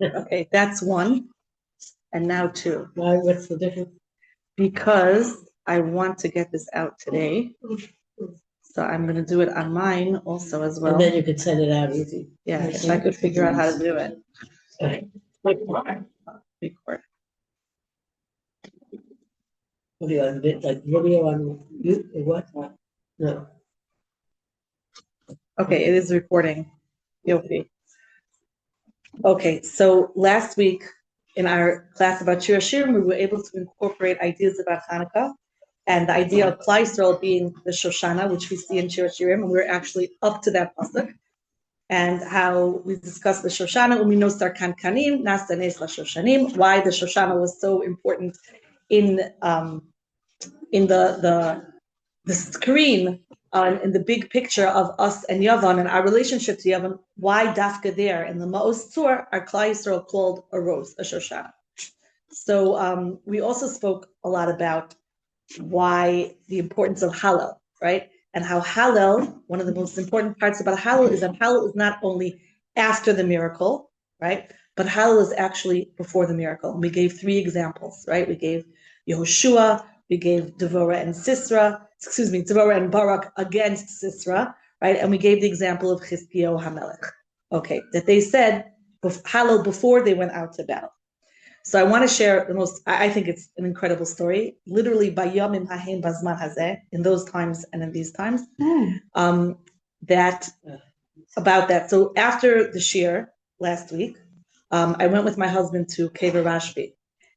Okay, that's one. And now two. Why? What's the difference? Because I want to get this out today. So I'm going to do it on mine also as well. And then you could send it out easy. Yeah, if I could figure out how to do it. Record. What do you want? Like video on you? What? No. Okay, it is recording. Yofi. Okay, so last week in our class about Shir HaShirim, we were able to incorporate ideas about Hanukkah and the idea of Klal Yisrael being the Shoshana, which we see in Shir HaShirim, and we're actually up to that pasuk, and how we discussed the Shoshana, Umino Star Kankanim, Nasta Nes La Shoshanim, why the Shoshana was so important in the screen, in the big picture of us and Yavan and our relationship to Yavan. Why Dafka there in the Ma'os Tzur are Klal Yisrael called a rose, a Shoshana. So we also spoke a lot about why the importance of Hallel, right? And how Hallel, one of the most important parts about Hallel is that Hallel is not only after the miracle, right? But Hallel is actually before the miracle. And we gave 3 examples, right? We gave Yehoshua, we gave Devorah and Barak against Sisera, right? And we gave the example of Chizkiyahu HaMelech, okay, that they said Hallel before they went out to battle. So I want to share I think it's an incredible story, literally by Yomim Hahem Bazman Hazeh, in those times and in these times, about that. So after the Shir last week, I went with my husband to Kever Rashbi,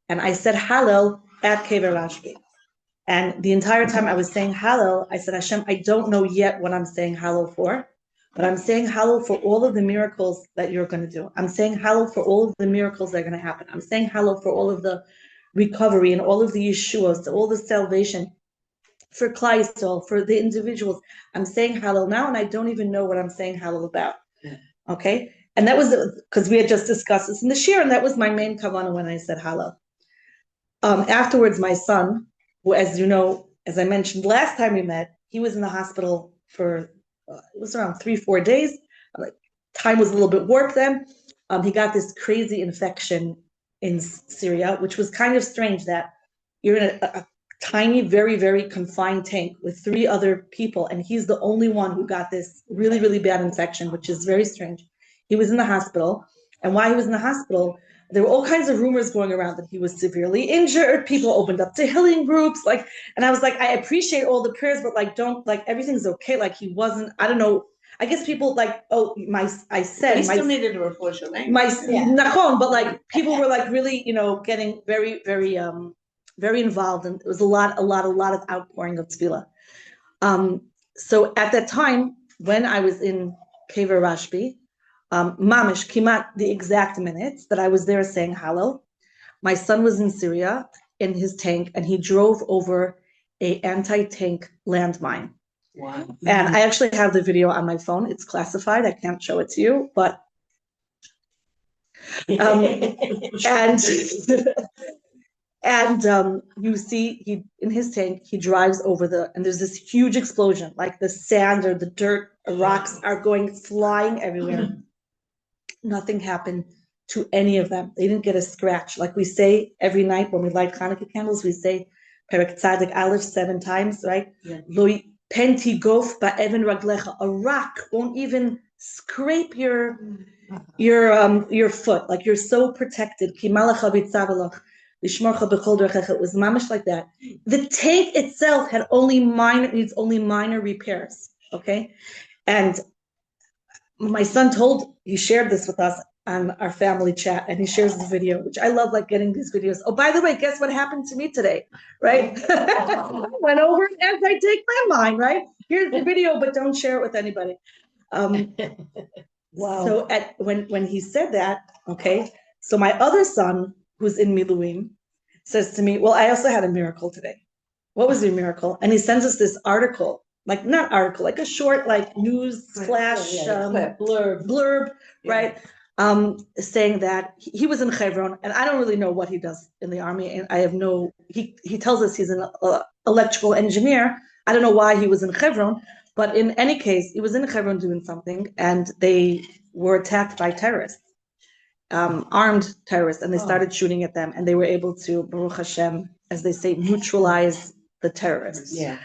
and I said Hallel at Kever Rashbi. And the entire time I was saying Hallel, I said, Hashem, I don't know yet what I'm saying Hallel for, but I'm saying Hallel for all of the miracles that you're going to do. I'm saying Hallel for all of the miracles that are going to happen. I'm saying Hallel for all of the recovery and all of the Yeshuas, all the salvation for Klal Yisrael, for the individuals. I'm saying Hallel now, and I don't even know what I'm saying Hallel about. Okay? And that was because we had just discussed this in the Shir, and that was my main kavanah when I said Hallel. Afterwards, my son, who, as you know, as I mentioned last time we met, he was in the hospital for it was around 3-4 days. Time was a little bit warped then. He got this crazy infection in Syria, which was kind of strange that you're in a tiny, very, very confined tank with 3 other people, and he's the only one who got this really, really bad infection, which is very strange. He was in the hospital, and while he was in the hospital, there were all kinds of rumors going around that he was severely injured. People opened up to healing groups, and I was like, I appreciate all the prayers, but don't everything's okay. He wasn't. I don't know. I guess people I said he still needed a report, right? But people were really, getting very, very, very involved, and it was a lot of outpouring of tefillah. So at that time, when I was in Kever Rashbi, mamish, kimat, the exact minutes that I was there saying Hallel, my son was in Syria in his tank, and he drove over a anti-tank landmine. Wow. And I actually have the video on my phone. It's classified. I can't show it to you, but and you see he in his tank, he drives over and there's this huge explosion, the sand or the dirt or rocks are going flying everywhere. Nothing happened to any of them. They didn't get a scratch. Like we say every night when we light Hanukkah candles, we say Perek Tzadik Alef 7 times, right? Lo penti gof ba'even raglecha. A rock won't even scrape your foot. You're so protected. Ki malacha b'tzavalach lishmorcha b'chol derechecha. It was mamish like that. The tank itself needs only minor repairs. Okay, and my son he shared this with us on our family chat, and he shares the video, which I love, getting these videos. Oh, by the way, guess what happened to me today, right? Went over an anti-tank landmine, right? Here's the video, but don't share it with anybody. Wow. So when he said that, okay, so my other son, who's in Miluim, says to me, well, I also had a miracle today. What was your miracle? And he sends us this article, not article, a short, news flash, blurb, right? Saying that he was in Hebron, and I don't really know what he does in the army, and I have he tells us he's an electrical engineer. I don't know why he was in Hebron, but in any case, he was in Hebron doing something, and they were attacked by terrorists, armed terrorists, and they started shooting at them, and they were able to, Baruch Hashem, as they say, neutralize the terrorists. Yeah.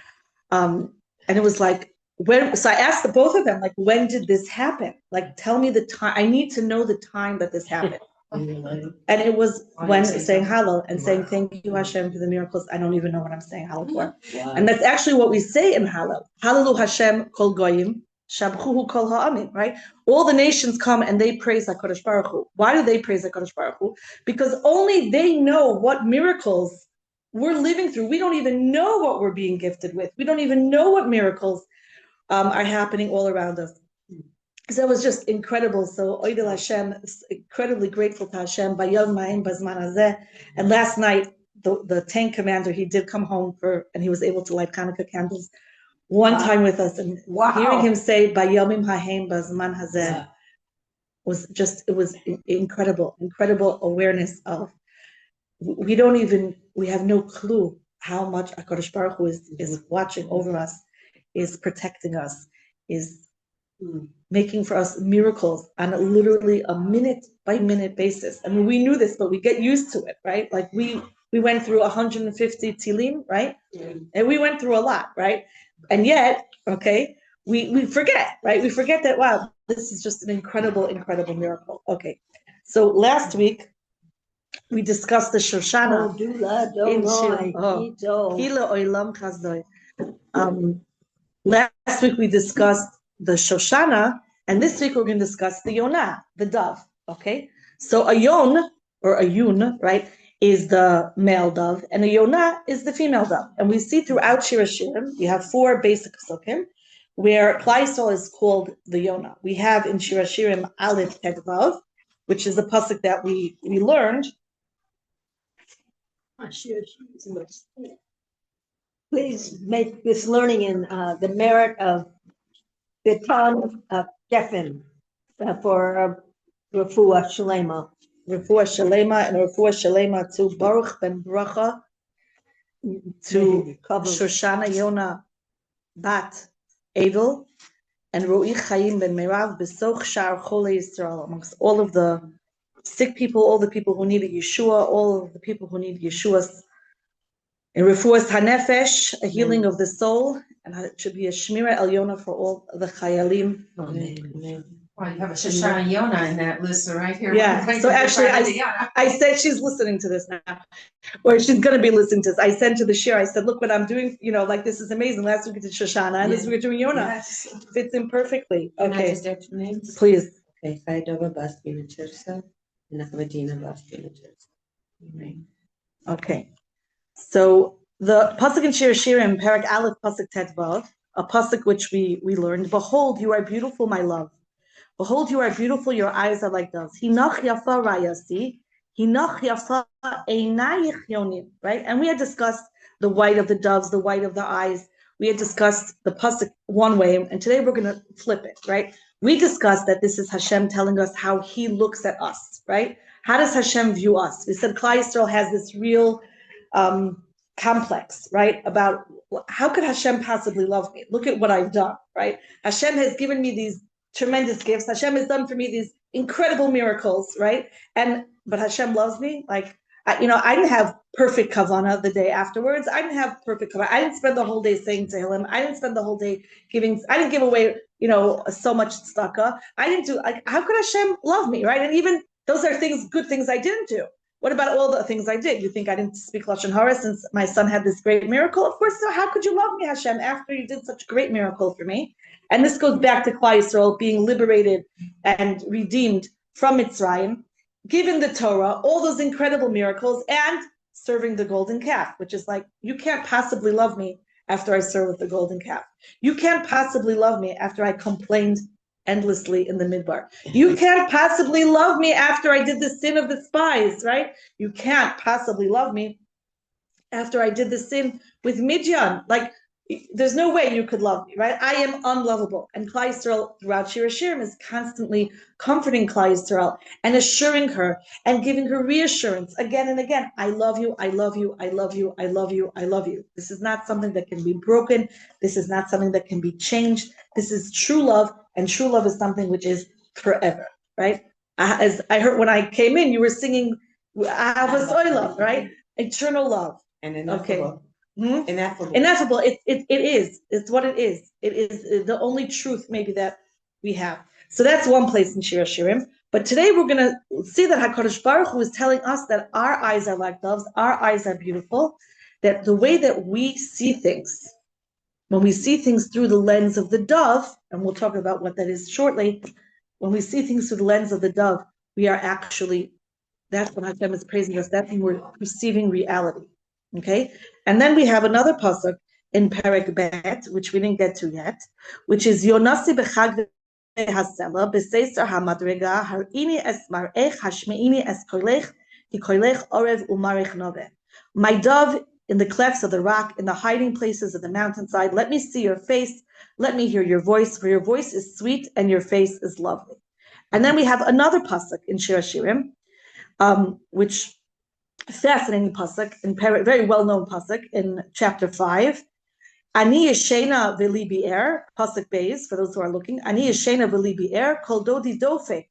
And it was like, when, so I asked the both of them, like, when did this happen? Like, tell me the time. I need to know the time that this happened. And it was when saying Hallel and saying, thank you, Hashem, for the miracles. I don't even know what I'm saying Hallel for. Wow. And that's actually what we say in Hallel. Hallelu Hashem kol goyim, shabchuhu kol ha'amim, right? All the nations come and they praise HaKadosh Baruch Hu. Why do they praise HaKadosh Baruch Hu? Because only they know what miracles we're living through. We don't even know what we're being gifted with. We don't even know what miracles are happening all around us. So it was just incredible. So Oidel Hashem, incredibly grateful to Hashem. And last night, the tank commander, he did come home and he was able to light Hanukkah candles one time with us. And hearing him say Bayomim Hahem Bazman Hazeh was just, it was incredible awareness of, we have no clue how much HaKadosh Baruch Hu is watching over us, is protecting us, is making for us miracles on literally a minute by minute basis. I mean, we knew this, but we get used to it, right? Like we went through 150 tilim, right? And we went through a lot, right? And yet, okay, we forget, right? We forget that, wow, this is just an incredible miracle. Okay, so last week we discussed the Shoshana in Shir. Last week we discussed the Shoshana, and this week we're going to discuss the Yonah, the dove. Okay, so a Yon or a Yun, right, is the male dove, and a Yonah is the female dove. And we see throughout Shir HaShirim, we have 4 basic psukim where Klal Yisrael is called the Yonah. We have in Shir HaShirim Alef Vav, which is the pasuk that we learned. Please make this learning in the merit of the tongue of Geffen for Refuah Shalema. Refuah Shalema and Refuah Shalema to Baruch ben Bracha, to Shoshana Yonah Bat Edel, and Ro'i Chaim ben Merav Besoch Shar Holy Alshech-Join, amongst all of the sick people, all the people who need a Yeshua, all of the people who need Yeshua's. In Refuah's Hanefesh, a healing of the soul, and it should be a Shmira Elyona for all the Chayalim. Amen. Well, you have a Shoshana Yonah in that list right here. Yeah, so actually I said she's listening to this now, or she's going to be listening to this. I sent to the Shir, I said, look what I'm doing, like this is amazing. Last week we did Shoshana, and this week we're doing Yonah. Yes. Fits in perfectly. Can I Okay, just have 2 names? please. Okay, Faidova Bas Medrash and Achmadina Bas Medrash. Okay, so the pasuk in Shir HaShirim, Parak Alef, pasuk Tetvav, a pasuk which we learned. Behold, you are beautiful, my love. Behold, you are beautiful. Your eyes are like doves. Hinach yafa rayasi, hinach yafa einayich yonim. Right, and we had discussed the white of the doves, the white of the eyes. We had discussed the pasuk one way, and today we're going to flip it. Right, we discussed that this is Hashem telling us how He looks at us. Right, how does Hashem view us? We said Klal Yisrael has this real complex, right? About how could Hashem possibly love me? Look at what I've done, right? Hashem has given me these tremendous gifts. Hashem has done for me these incredible miracles, right? But Hashem loves me. Like, I didn't have perfect kavanah the day afterwards. I didn't have perfect kavanah. I didn't spend the whole day saying Tehillim. I didn't spend the whole day giving. I didn't give away, so much tzedakah. I didn't do. Like, how could Hashem love me, right? And even those are good things I didn't do. What about all the things I did? You think I didn't speak Lashon Hara since my son had this great miracle? Of course, so how could you love me, Hashem, after you did such a great miracle for me? And this goes back to Klal Yisrael being liberated and redeemed from Mitzrayim, given the Torah, all those incredible miracles, and serving the golden calf, which is like, you can't possibly love me after I serve with the golden calf. You can't possibly love me after I complained endlessly in the midbar. You can't possibly love me after I did the sin of the spies, right? You can't possibly love me after I did the sin with Midian. Like, there's no way you could love me, right? I am unlovable. And Klal Yisrael throughout Shir HaShirim is constantly comforting Klal Yisrael and assuring her and giving her reassurance again and again. I love you, I love you, I love you, I love you, I love you. This is not something that can be broken. This is not something that can be changed. This is true love, and true love is something which is forever, right? As I heard when I came in, you were singing Ahavas Olam, right? Eternal love. And ineffable. Hmm? Ineffable. Ineffable. It is. It's what it is. It is the only truth maybe that we have. So that's one place in Shir HaShirim. But today we're going to see that HaKadosh Baruch Hu is telling us that our eyes are like doves, our eyes are beautiful, that the way that we see things, when we see things through the lens of the dove, and we'll talk about what that is shortly, when we see things through the lens of the dove, we are actually, that's when Hashem is praising us, that's when we're perceiving reality. Okay? And then we have another pasuk in Perek Bet, which we didn't get to yet, which is Yonasi b'chag hasela b'seiser hamadrega harini es mar'ech hashmeini es koilech ki koilech orev umarich nove. My dove in the clefts of the rock, in the hiding places of the mountainside, let me see your face, let me hear your voice, for your voice is sweet and your face is lovely. And then we have another pasuk in Shir HaShirim, which fascinating pasuk, very well-known pasuk in chapter 5. Ani yeshena v'li bi'er, pasuk beis, for those who are looking. Ani yeshena v'li bi'er, kol dodi dofek.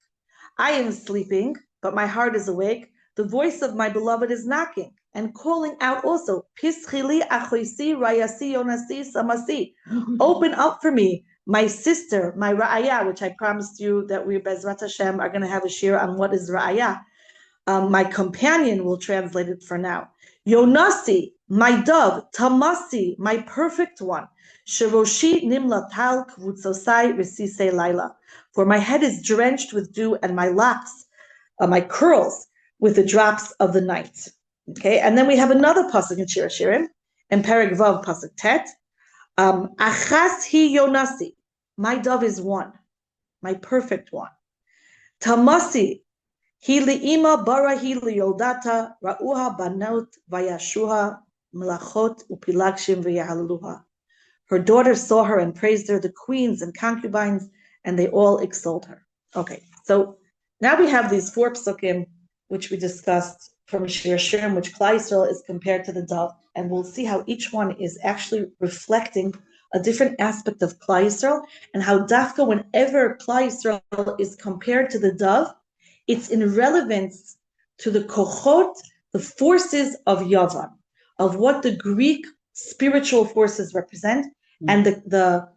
I am sleeping, but my heart is awake. The voice of my beloved is knocking and calling out also. Pischili achoisi rayasi yonasi samasi. Open up for me, my sister, my ra'aya, which I promised you that we, Bezrat Hashem, are going to have a shir on what is ra'aya. My companion will translate it for now. Yonasi, my dove, Tamasi, my perfect one. Shiroshi nimlatal kvutzosai resise laila. For my head is drenched with dew and my locks, my curls, with the drops of the night. Okay, and then we have another pasuk in Shir HaShirim, in Perek Vav pasuk Tet. Achas hi Yonasi, my dove is one, my perfect one. Tamasi, hi li'ima bara hi li'yodata ra'uha banot vayashuha melachot upilagshim v'yahalaluha. Her daughters saw her and praised her, the queens and concubines, and they all extolled her. Okay, so now we have these 4 psukim, which we discussed from Shir HaShirim, which Klal Yisrael is compared to the dove, and we'll see how each one is actually reflecting a different aspect of Klal Yisrael, and how dafka, whenever Klal Yisrael is compared to the dove, it's in relevance to the kochot, the forces of Yavan, of what the Greek spiritual forces represent, and the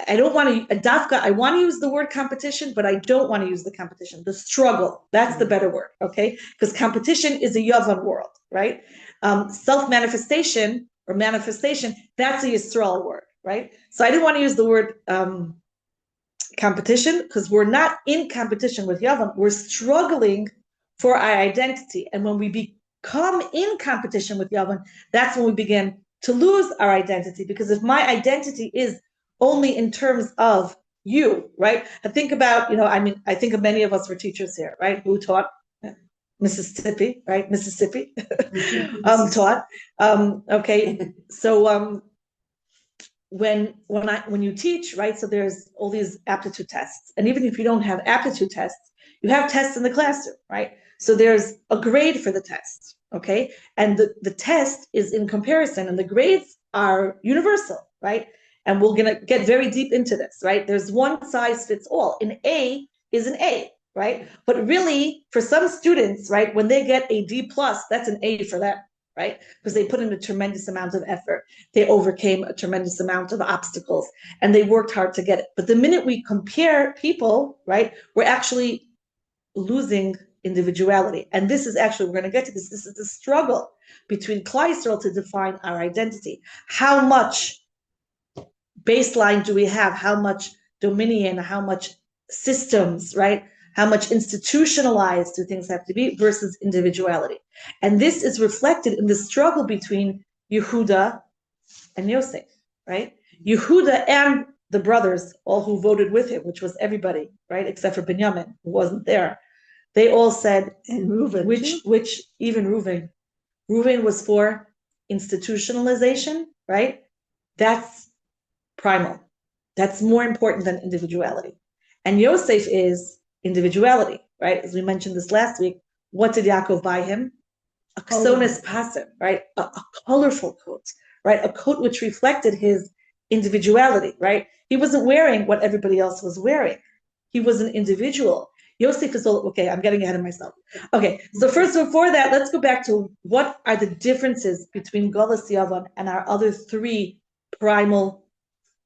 I don't want to, dafka, I want to use the word competition, but I don't want to use the competition, the struggle, that's the better word, okay? Because competition is a Yavan world, right? Self-manifestation or manifestation, that's a Yisrael word, right? So I didn't want to use the word competition, because we're not in competition with Yavan, we're struggling for our identity. And when we become in competition with Yavan, that's when we begin to lose our identity, because if my identity is only in terms of you, right? I think about, I think of many of us were teachers here, right? Who taught Mississippi, right? Mississippi taught. Okay, so when you teach, right? So there's all these aptitude tests, and even if you don't have aptitude tests, you have tests in the classroom, right? So there's a grade for the test, okay? And the test is in comparison, and the grades are universal, right? And we're going to get very deep into this, right? There's one size fits all. An A is an A, right? But really, for some students, right, when they get a D+, that's an A for them, right? Because they put in a tremendous amount of effort. They overcame a tremendous amount of obstacles, and they worked hard to get it. But the minute we compare people, right, we're actually losing individuality. And this is actually, we're going to get to this. This is the struggle between Klal Yisrael to define our identity. How much baseline do we have? How much dominion, how much systems, right? How much institutionalized do things have to be versus individuality? And this is reflected in the struggle between Yehuda and Yosef, right? Yehuda and the brothers, all who voted with him, which was everybody, right? Except for Binyamin, who wasn't there. They all said, And Reuben, which even Reuven was for institutionalization, right? That's primal. That's more important than individuality. And Yosef is individuality, right? As we mentioned this last week, what did Yaakov buy him? A ksonis pasim, right? A colorful coat, right? A coat which reflected his individuality, right? He wasn't wearing what everybody else was wearing, He was an individual. Yosef is all, okay, I'm getting ahead of myself. Okay, so first before that, let's go back to what are the differences between Golus Yavan and our other three primal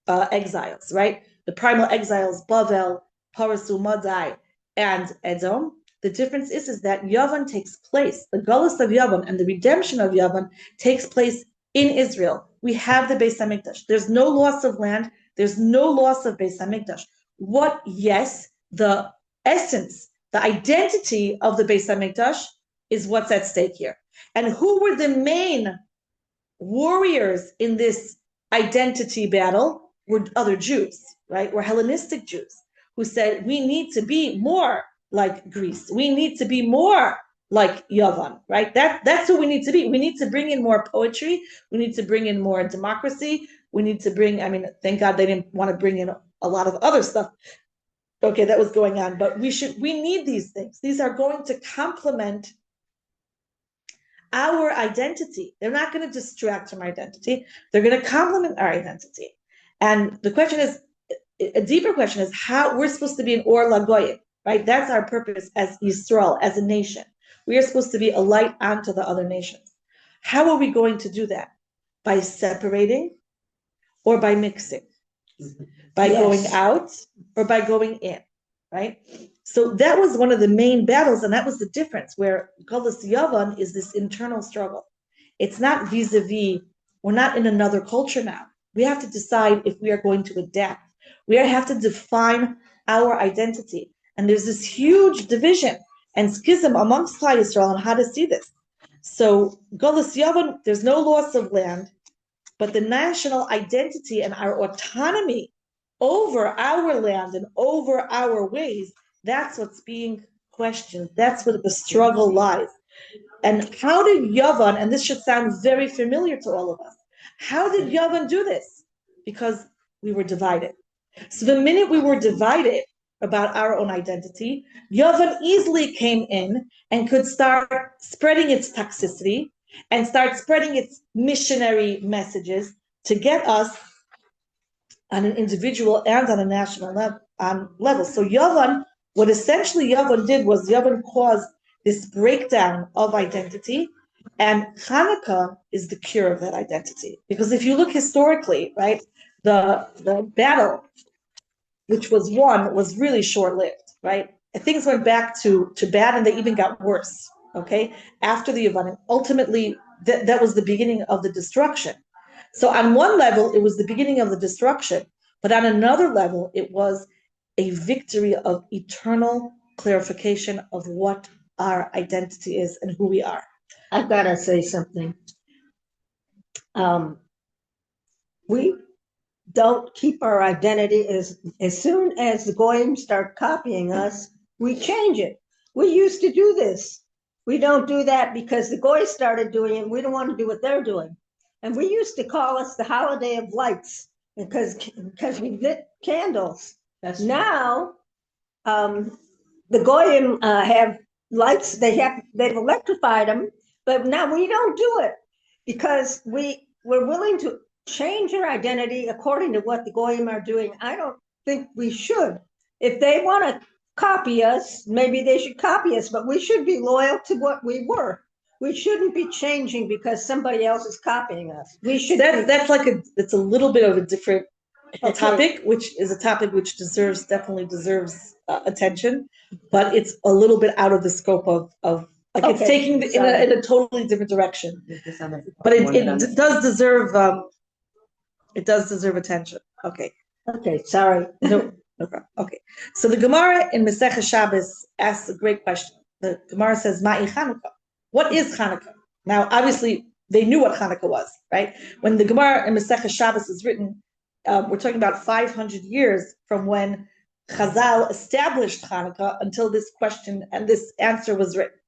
exiles, right? The primal exiles, Bavel, Parasu, Madai, and Edom. The difference is that Yavan takes place, the Golus of Yavan and the redemption of Yavan takes place in Israel. We have the Beis HaMikdash. There's no loss of land. There's no loss of Beis HaMikdash. What, yes, the essence, the identity of the Beis HaMikdash is what's at stake here. And who were the main warriors in this identity battle? Were other Jews, right? Were Hellenistic Jews who said, we need to be more like Greece. We need to be more like Yavan, right? That's who we need to be. We need to bring in more poetry. We need to bring in more democracy. We need to bring, thank God they didn't want to bring in a lot of other stuff. Okay, that was going on, but we need these things. These are going to complement our identity. They're not going to distract from our identity. They're going to complement our identity. And the question is, a deeper question is how we're supposed to be an Or Lagoyim, right? That's our purpose as Yisrael, as a nation. We are supposed to be a light onto the other nations. How are we going to do that? By separating or by mixing? By going out or by going in, right? So that was one of the main battles, and that was the difference, where Golus Yavan is this internal struggle. It's not vis-a-vis, we're not in another culture now. We have to decide if we are going to adapt. We have to define our identity. And there's this huge division and schism amongst Klal Yisrael on how to see this. So Golus Yavan, there's no loss of land, but the national identity and our autonomy over our land and over our ways, that's what's being questioned. That's where the struggle lies. And how did Yavan, and this should sound very familiar to all of us, how did Yavan do this? Because we were divided. So the minute we were divided about our own identity, Yavan easily came in and could start spreading its toxicity and start spreading its missionary messages to get us on an individual and on a national level. So Yavan, what essentially Yavan did was Yavan caused this breakdown of identity, and Hanukkah is the cure of that identity. Because if you look historically, right, the battle which was won was really short-lived, right? Things went back to bad, and they even got worse, okay? After the Yavanim, ultimately, that was the beginning of the destruction. So on one level, it was the beginning of the destruction, but on another level, it was a victory of eternal clarification of what our identity is and who we are. I've got to say something. We don't keep our identity as soon as the Goyim start copying us, we change it. We used to do this. We don't do that because the Goy started doing it. We don't want to do what they're doing. And we used to call us the holiday of lights because we lit candles. Now, the Goyim have lights. They've electrified them, but now we don't do it because we're willing to change our identity according to what the Goyim are doing. I don't think we should. If they want to copy us, maybe they should copy us, but we should be loyal to what we were. We shouldn't be changing because somebody else is copying us. We should. It's a little bit of a different topic, which is a topic which definitely deserves attention, but it's a little bit out of the scope of it's taking in a totally different direction. But it does deserve attention. Okay, sorry. No problem. Okay, so the Gemara in Masechah Shabbos asks a great question. The Gemara says, "Ma'i Chanukah? What is Chanukah?" Now, obviously, they knew what Chanukah was, right? When the Gemara in Masechah Shabbos is written, we're talking about 500 years from when Chazal established Chanukah until this question and this answer was written.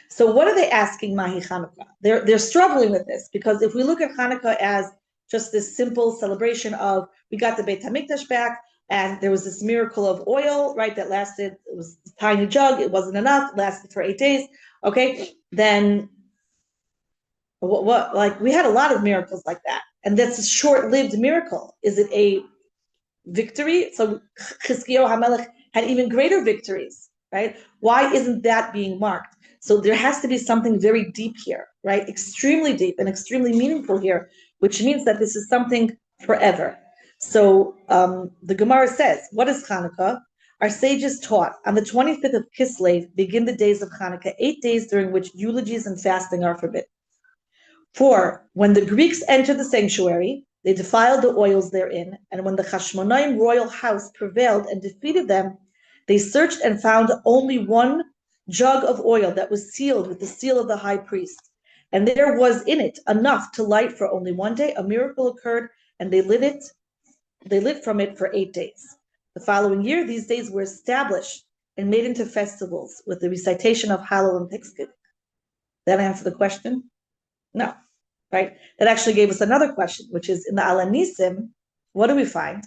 So, what are they asking, Mahi Chanukah? They're struggling with this because if we look at Chanukah as just this simple celebration of we got the Beit HaMikdash back, and there was this miracle of oil, right, that lasted, it was a tiny jug, it wasn't enough, it lasted for 8 days, okay, then like we had a lot of miracles like that, and that's a short-lived miracle. Is it a victory? So Chizkiyahu HaMelech had even greater victories, right? Why isn't that being marked? So there has to be something very deep here, right? Extremely deep and extremely meaningful here, which means that this is something forever. So the Gemara says, what is Hanukkah? Our sages taught, on the 25th of Kislev begin the days of Hanukkah, 8 days during which eulogies and fasting are forbidden. For when the Greeks entered the sanctuary, they defiled the oils therein, and when the Hashmonaim royal house prevailed and defeated them, they searched and found only one jug of oil that was sealed with the seal of the high priest. And there was in it enough to light for only one day. A miracle occurred, and they lit from it for 8 days. The following year, these days were established and made into festivals with the recitation of Hallel and Thanksgiving. That answer the question? No, right? That actually gave us another question, which is in the Alanisim, what do we find?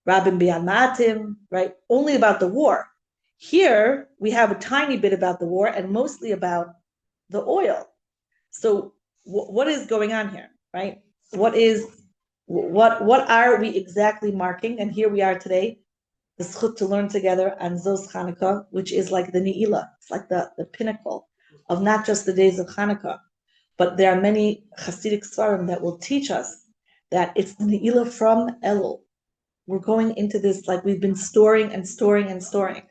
Rabim Bi'amatim, right? Only about the war. Here, we have a tiny bit about the war and mostly about the oil. So what is going on here, right? What are we exactly marking? And here we are today, the zchut to learn together on Zos Hanukkah, which is like the Ne'ilah. It's like the pinnacle of not just the days of Hanukkah, but there are many Hasidic Svarim that will teach us that it's the Ne'ilah from Elul. We're going into this like we've been storing and storing and storing.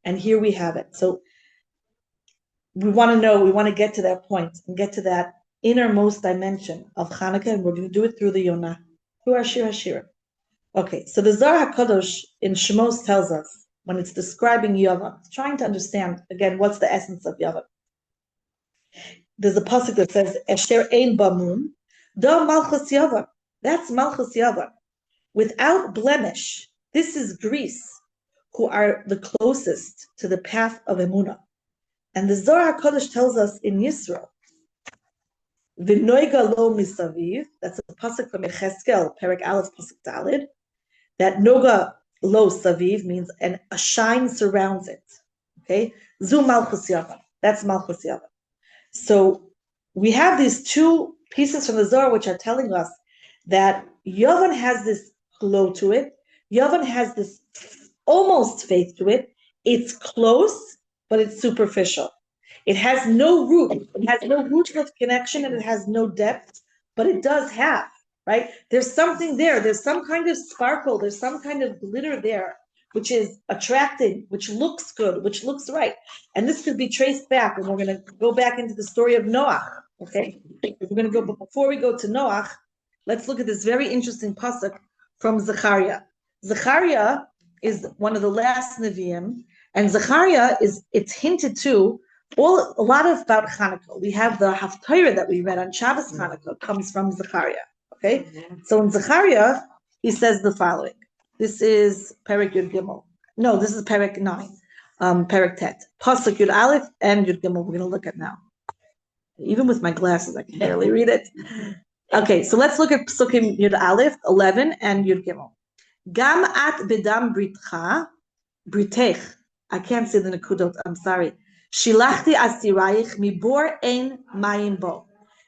And here we have it. So we want to get to that point and get to that innermost dimension of Hanukkah, and we're going to do it through the Yonah, through our Shir HaShirim. Okay, so the Zohar HaKadosh in Shemos tells us, when it's describing Yavan, it's trying to understand, again, what's the essence of Yavan. There's a pasuk that says, Esher ein bamum, da malchus Yavan. That's malchus Yavan. Without blemish, this is Greece, who are the closest to the path of Emunah. And the Zohar HaKadosh tells us in Yisrael, V'noiga lo misaviv, that's a pasuk from Yecheskel, Perek Alef, pasuk Dalid, that noga lo saviv means a shine surrounds it. Okay? Zu malchus Yavan. That's malchus Yavan. So we have these two pieces from the Zohar which are telling us that Yavan has this glow to it. Yavan has this almost faith to it. It's close, but it's superficial. It has no root. It has no root of connection, and it has no depth, but it does have, right? There's something there. There's some kind of sparkle. There's some kind of glitter there, which is attracting, which looks good, which looks right. And this could be traced back, and we're going to go back into the story of Noach, okay? We're going to go, but before we go to Noach, let's look at this very interesting pasuk from Zechariah. Zechariah is one of the last Nevi'im, and Zechariah it's hinted to a lot about Hanukkah. We have the Haftarah that we read on Shabbos Hanukkah comes from Zechariah. Okay, so in Zechariah he says the following. This is Perek Yud Gimel. No, this is Perek 9, Perek Tet. Pasuk Yud Alef and Yud Gimel. We're going to look at now. Even with my glasses, I can barely read it. Okay, so let's look at Psukim Yud Alef 11 and Yud Gimel. Gam at bedam britcha, britech. I can't say the nekudot. I'm sorry. Shilachti asirayich mibor ein mayim bo.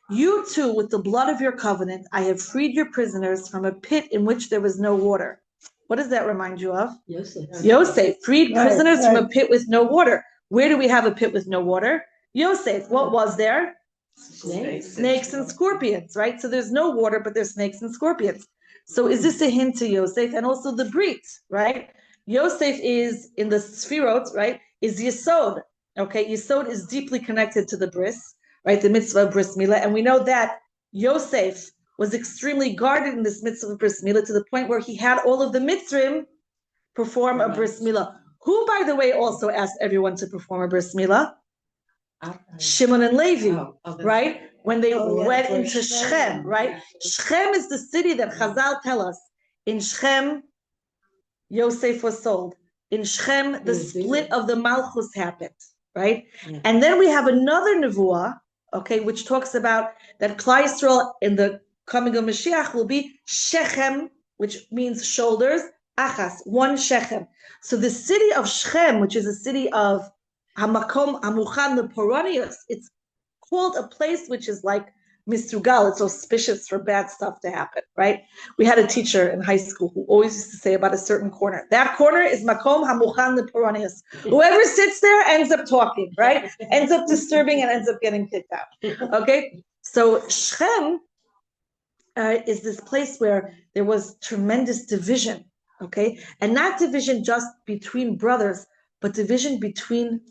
You too, with the blood of your covenant, I have freed your prisoners from a pit in which there was no water. What does that remind you of? Yosef freed prisoners from a pit with no water. Where do we have a pit with no water? Yosef. What was there? Snakes and scorpions, right? So there's no water, but there's snakes and scorpions. So is this a hint to Yosef? And also the Brit, right? Yosef is in the Sfirot, right? Is Yesod. Okay, Yesod is deeply connected to the bris, right? The mitzvah of bris milah, and we know that Yosef was extremely guarded in this mitzvah of bris milah to the point where he had all of the mitzrim perform a bris milah. Who, by the way, also asked everyone to perform a bris milah? Shimon and Levi, right? When they went into Shechem, right? Shechem is the city that Chazal tell us. In Shechem, Yosef was sold. In Shechem, the split of the Malchus happened, right? And then we have another nevuah, okay, which talks about that Klal Yisrael in the coming of Mashiach will be Shechem, which means shoulders, Achas, one Shechem. So the city of Shechem, which is a city of Hamakom Amuchan Leporonius, it's called a place which is like Misugal, it's auspicious for bad stuff to happen, right? We had a teacher in high school who always used to say about a certain corner. That corner is makom hamuchan leporanius. Whoever sits there ends up talking, right? Ends up disturbing and ends up getting kicked out. Okay, so Shechem is this place where there was tremendous division, okay? And not division just between brothers, but division between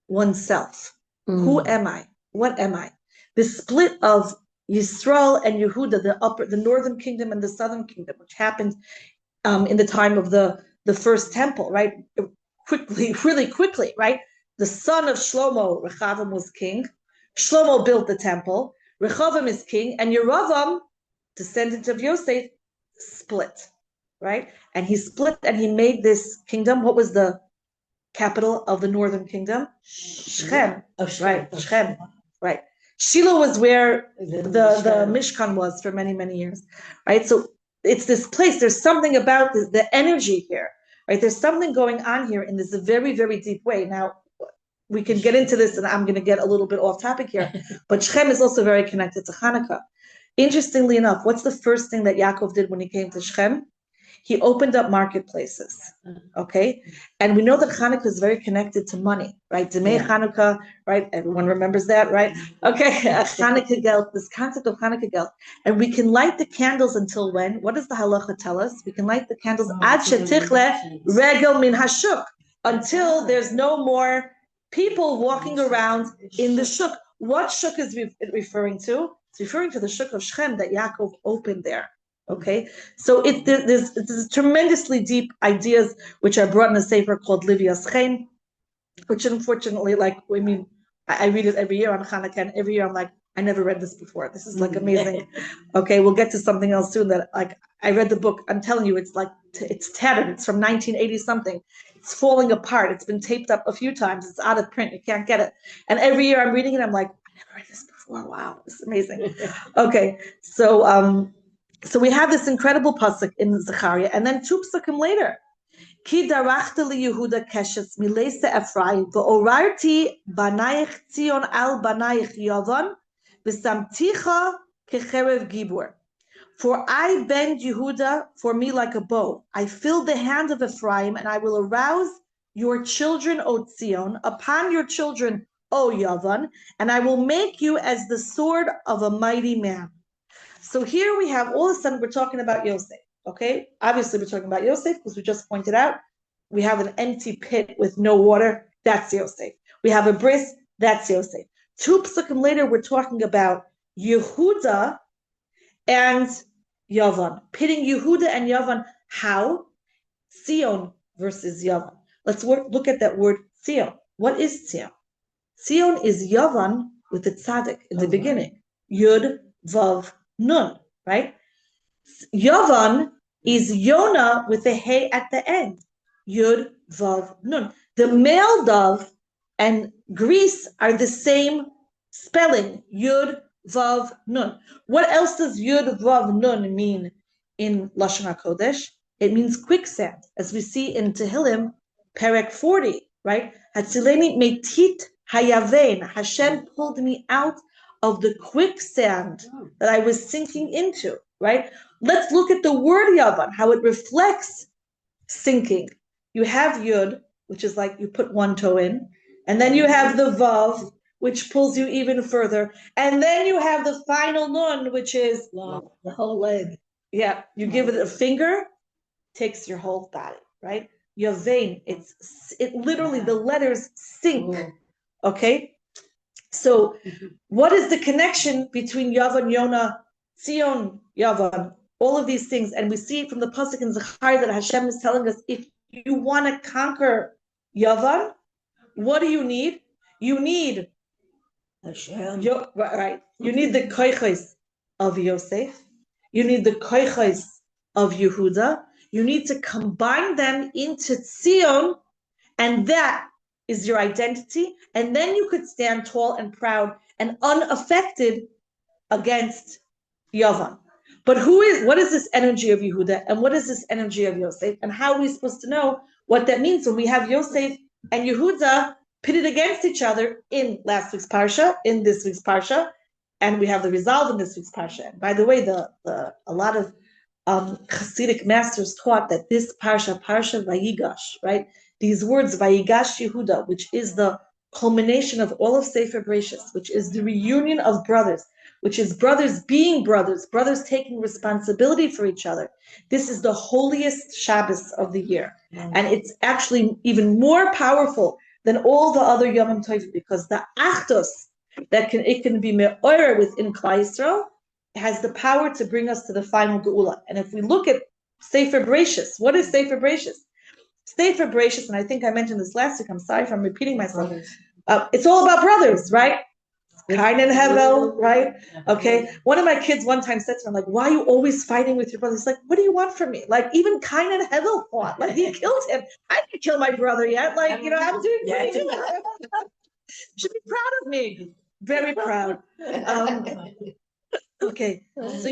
oneself. Who am I? What am I? The split of Yisrael and Yehuda, the northern kingdom and the southern kingdom, which happened in the time of the first temple, right? Really quickly, right? The son of Shlomo, Rechavam, was king. Shlomo built the temple. Rechavam is king, and Yeravam, descendant of Yosef, split, right? And he split and he made this kingdom. What was the capital of the northern kingdom? Shechem, right? Shechem, right? Shiloh was where the Mishkan was for many, many years, right? So it's this place. There's something about the energy here, right? There's something going on here in this very, very deep way. Now, we can get into this, and I'm going to get a little bit off topic here, but Shechem is also very connected to Hanukkah. Interestingly enough, what's the first thing that Yaakov did when he came to Shechem? He opened up marketplaces, okay? And we know that Hanukkah is very connected to money, right? Demei Hanukkah, right? Everyone remembers that, right? Okay, Hanukkah Geld, this concept of Hanukkah Geld. And we can light the candles until when? What does the halacha tell us? We can light the candles ad shetichle regel min hashuk, until there's no more people walking around in the shuk. What shuk is it referring to? It's referring to the shuk of Shechem that Yaakov opened there. Okay, so there's tremendously deep ideas which are brought in a sefer called Livias Chen, which unfortunately, I read it every year on Hanukkah, and every year I'm like, I never read this before. This is amazing. Okay, we'll get to something else soon that I read the book. I'm telling you, it's tattered. It's from 1980 something. It's falling apart. It's been taped up a few times. It's out of print. You can't get it. And every year I'm reading it. I'm like, I never read this before. Wow, this is amazing. Okay, so we have this incredible pasuk in Zechariah, and then two pasukim later. Ki darachta li Yehuda keshes mileise Ephraim ve'orarti banayich Tzion al banayich Yavan v'samticha kecherev gibur. For I bend Yehuda for me like a bow. I fill the hand of Ephraim, and I will arouse your children, O Tzion, upon your children, O Yavan, and I will make you as the sword of a mighty man. So here we have, all of a sudden, we're talking about Yosef, okay? Obviously, we're talking about Yosef because we just pointed out we have an empty pit with no water. That's Yosef. We have a bris. That's Yosef. Two psukim later, we're talking about Yehuda and Yavan, pitting Yehuda and Yavan. How? Tzion versus Yavan. Let's look at that word Tzion. What is Tzion? Tzion is Yavan with the tzaddik in the beginning. Yud, Vav, Nun, right? Yavan is Yona with a hey at the end. Yud, Vav, Nun. The male dove and Greece are the same spelling. Yud, Vav, Nun. What else does Yud, Vav, Nun mean in Lashon HaKodesh? It means quicksand, as we see in Tehillim, Perek 40, right? Hatzileni metit hayavein. Hashem pulled me out of the quicksand that I was sinking into, right? Let's look at the word Yavan, how it reflects sinking. You have Yud, which is like you put one toe in, and then you have the Vav, which pulls you even further, and then you have the final Nun, which is the whole leg. Yeah, you give it a finger, takes your whole body, right? Yavein, it literally, the letters sink, okay? So, what is the connection between Yavan, Yona, Tzion, Yavan, all of these things? And we see it from the pasuk in Zechariah that Hashem is telling us, if you want to conquer Yavan, what do you need? You need Hashem. Right. You need the koiches of Yosef. You need the koiches of Yehuda. You need to combine them into Tzion, and that is your identity, and then you could stand tall and proud and unaffected against Yavan. But what is this energy of Yehuda, and what is this energy of Yosef, and how are we supposed to know what that means when we have Yosef and Yehuda pitted against each other in last week's parsha, in this week's parsha, and we have the resolve in this week's parsha. And by the way, a lot of Hasidic masters taught that this parsha Vayigash, right? These words Vayigash Yehuda, which is the culmination of all of Sefer Bereshis, which is the reunion of brothers, which is brothers being brothers taking responsibility for each other. This is the holiest Shabbos of the year. And it's actually even more powerful than all the other Yomim Tovim, because the Achdos it can be me'orer within Klal Yisrael has the power to bring us to the final Geula. And if we look at Sefer Bereshis, what is Sefer Bereshis? Sefer Bereshis, and I think I mentioned this last week, I'm sorry if I'm repeating myself, it's all about brothers, right? Kain and Hevel, right? Okay. One of my kids one time said to me, like, why are you always fighting with your brother? He's like, what do you want from me? Like, even Kain and Hevel fought. Like, he killed him. I didn't kill my brother yet. Like, I'm doing pretty good. You should be proud of me. Very proud. Okay. So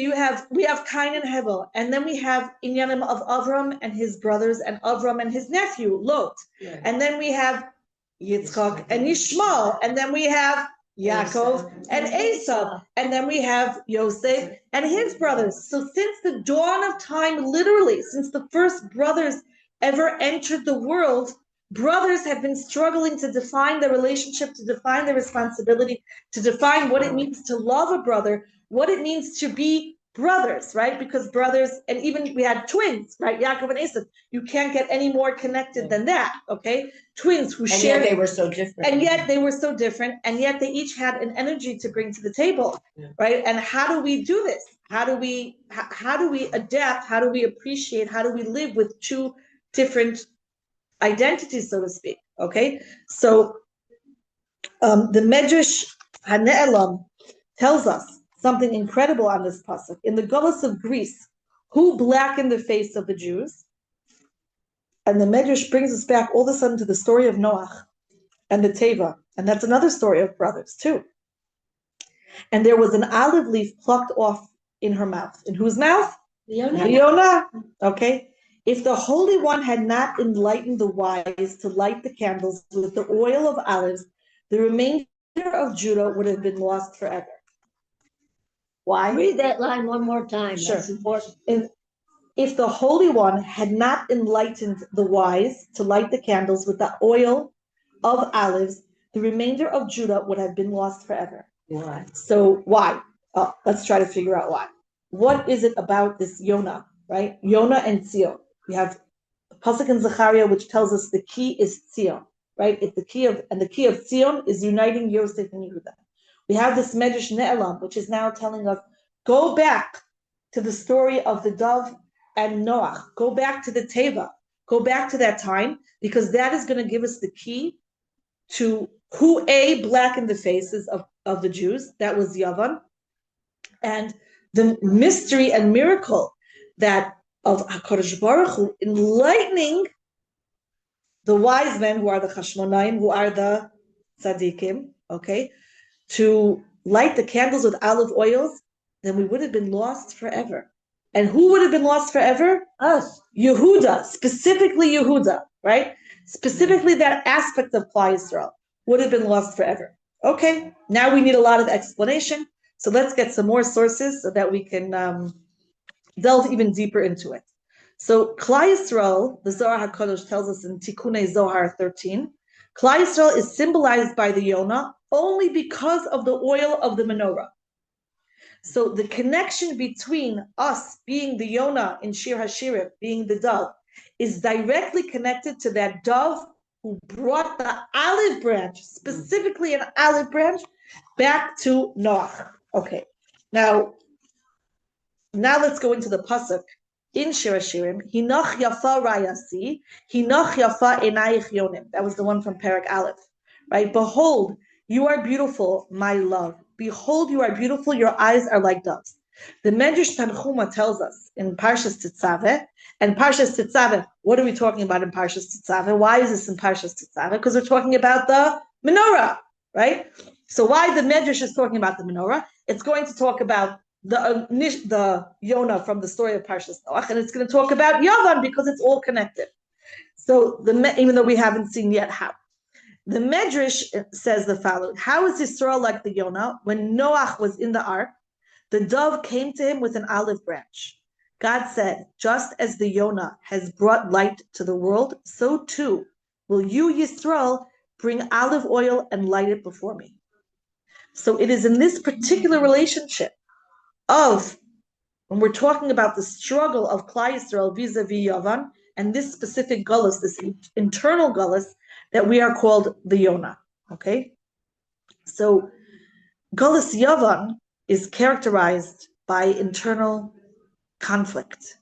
we have Kain and Hevel, and then we have Inyanim of Avram and his brothers, and Avram and his nephew, Lot. Yeah. And then we have Yitzchak and Yishmael, and then we have Yaakov and Esau, and then we have Yosef and his brothers. So since the dawn of time, literally, since the first brothers ever entered the world, brothers have been struggling to define their relationship, to define their responsibility, to define what it means to love a brother, what it means to be brothers, right? Because brothers, and even we had twins, right? Yaakov and Esau. You can't get any more connected than that, okay? Twins who shared. And yet they were so different. And yet they were so different, and yet they each had an energy to bring to the table, right? And how do we do this? How do we adapt? How do we appreciate? How do we live with two different identities, so to speak? Okay, so the Midrash Hane'elam tells us something incredible on this pasuk. In the Golus of Greece, who blackened the face of the Jews? And the Midrash brings us back all of a sudden to the story of Noach and the Teva. And that's another story of brothers too. And there was an olive leaf plucked off in her mouth. In whose mouth? Yonah. Okay. If the Holy One had not enlightened the wise to light the candles with the oil of olives, the remainder of Judah would have been lost forever. Why? Read that line one more time. Sure. That's important. If the Holy One had not enlightened the wise to light the candles with the oil of olives, the remainder of Judah would have been lost forever. Why? So why? Let's try to figure out why. What is it about this Yonah, right? Yonah and Tzion. We have the pasuk in Zechariah which tells us the key is Tzion, right? It's the key of Tzion is uniting Yosef and Yehuda. We have this Midrash Ne'elam, which is now telling us, go back to the story of the dove and Noach. Go back to the Teva. Go back to that time, because that is going to give us the key to who blackened the faces of the Jews. That was Yavan. And the mystery and miracle that of HaKadosh Baruch Hu enlightening the wise men, who are the Chashmonaim, who are the Tzaddikim, okay, to light the candles with olive oils, then we would have been lost forever. And who would have been lost forever? Us. Yehuda, specifically Yehuda, right? Specifically that aspect of Klal Yisrael would have been lost forever. Okay, now we need a lot of explanation. So let's get some more sources so that we can delve even deeper into it. So Klal Yisrael, the Zohar HaKadosh tells us in Tikkunei Zohar 13, Klal Yisrael is symbolized by the Yonah only because of the oil of the menorah. So the connection between us being the Yonah in Shir HaShirim, being the dove, is directly connected to that dove who brought the olive branch, specifically an olive branch, back to Noach. Okay, now let's go into the pasuk in Shir HaShirim. Hinoch yafa rayasi, hinoch yafa enayich yonim. That was the one from Perek Alef, right? Behold, you are beautiful, my love. Behold, you are beautiful, your eyes are like doves. The Midrash Tanchuma tells us in Parshas Tetzaveh, and Parshas Tetzaveh, what are we talking about in Parshas Tetzaveh? Why is this in Parshas Tetzaveh? Because we're talking about the menorah, right? So why the Midrash is talking about the menorah? It's going to talk about the Yonah from the story of Parshas Noach, and it's going to talk about Yavan because it's all connected. So even though we haven't seen yet how. The Medrash says the following: how is Yisrael like the Yonah? When Noach was in the ark, the dove came to him with an olive branch. God said, just as the Yonah has brought light to the world, so too will you, Yisrael, bring olive oil and light it before me. So it is in this particular relationship of, when we're talking about the struggle of Klal Yisrael vis-a-vis Yavan, and this specific gullus, this internal gullus, that we are called the Yonah. Okay? So gullus Yavan is characterized by internal conflict,